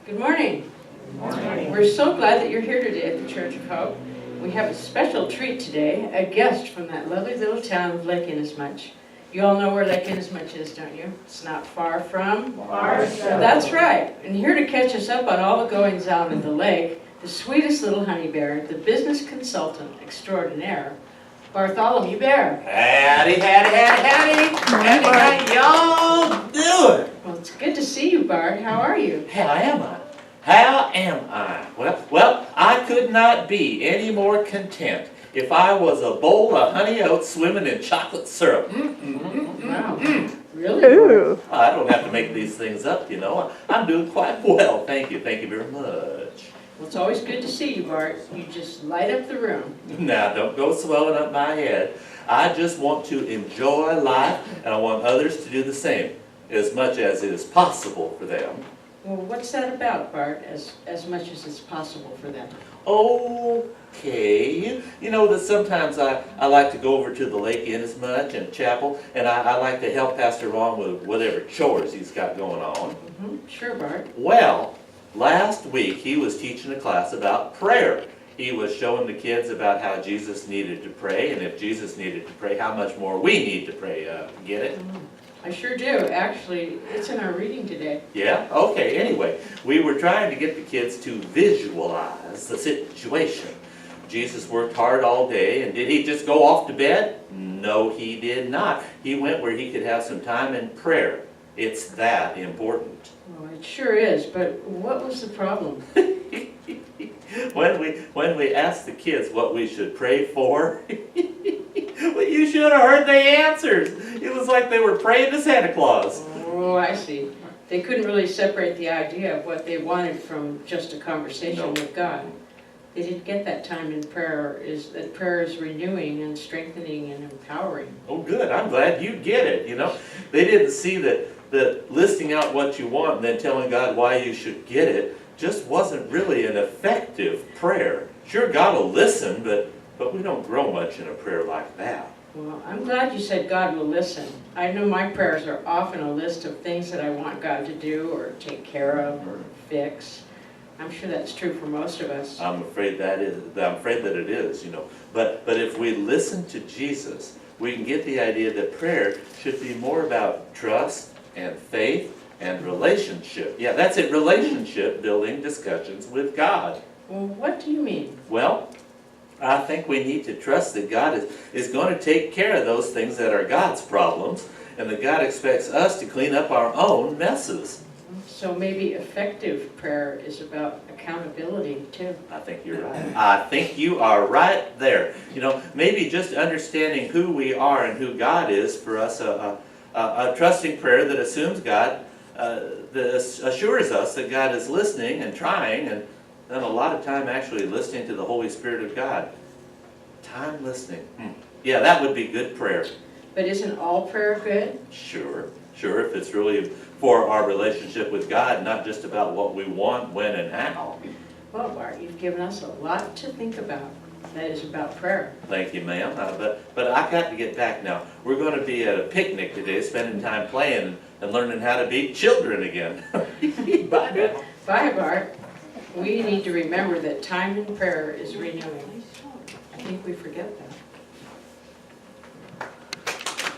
Good morning. Good morning. We're so glad that you're here today at the Church of Hope. We have a special treat today, a guest from that lovely little town of Lake Inasmuch. You all know where Lake Inasmuch is, don't you? It's not far from Bartholomew. That's right. And here to catch us up on all the goings on at the lake, the sweetest little honey bear, the business consultant extraordinaire, Bartholomew Bear. Howdy, howdy, howdy, howdy. How y'all doing? Well, it's good to see you, Bart. How are you? How am I? How am I? Well, I could not be any more content if I was a bowl of honey oats swimming in chocolate syrup. Wow. Really? Ooh. I don't have to make these things up, you know. I'm doing quite well. Thank you very much. Well, it's always good to see you, Bart. You just light up the room. Now, don't go swelling up my head. I just want to enjoy life, and I want others to do the same, as much as it is possible for them. Well, what's that about, Bart, as much as it's possible for them? Okay. You know that sometimes I like to go over to the lake Inasmuch and chapel, and I like to help Pastor Ron with whatever chores he's got going on. Sure, Bart. Well, last week he was teaching a class about prayer. He was showing the kids about how Jesus needed to pray, and if Jesus needed to pray, how much more we need to pray. Get it? I sure do. Actually, it's in our reading today. Yeah? Okay, anyway, we were trying to get the kids to visualize the situation. Jesus worked hard all day, and did he just go off to bed? No, he did not. He went where he could have some time in prayer. It's that important. Well, it sure is, but what was the problem? When we asked the kids what we should pray for, well, you should have heard the answers. It was like they were praying to Santa Claus. Oh, I see. They couldn't really separate the idea of what they wanted from just a conversation with God. They didn't get that time in prayer, that prayer is renewing and strengthening and empowering. Oh, good. I'm glad you get it, you know. They didn't see that listing out what you want and then telling God why you should get it just wasn't really an effective prayer. Sure, God will listen, but we don't grow much in a prayer like that. Well, I'm glad you said God will listen. I know my prayers are often a list of things that I want God to do or take care of or fix. I'm sure that's true for most of us. I'm afraid that it is, you know. But if we listen to Jesus, we can get the idea that prayer should be more about trust and faith and relationship. Yeah, that's it, relationship building discussions with God. Well, what do you mean? Well, I think we need to trust that God is going to take care of those things that are God's problems, and that God expects us to clean up our own messes. So maybe effective prayer is about accountability too. I think you're right. I think you are right there. You know, maybe just understanding who we are and who God is for us, a trusting prayer that assumes God, that assures us that God is listening and trying, and then a lot of time actually listening to the Holy Spirit of God. Time listening. Yeah, that would be good prayer. But isn't all prayer good? Sure, if it's really for our relationship with God, not just about what we want, when, and how. Well, Bart, you've given us a lot to think about. That is about prayer. Thank you, ma'am. But I got to get back now. We're going to be at a picnic today, spending time playing and learning how to be children again. Bye now. Bye, Bart. We need to remember that time in prayer is renewing. I think we forget that.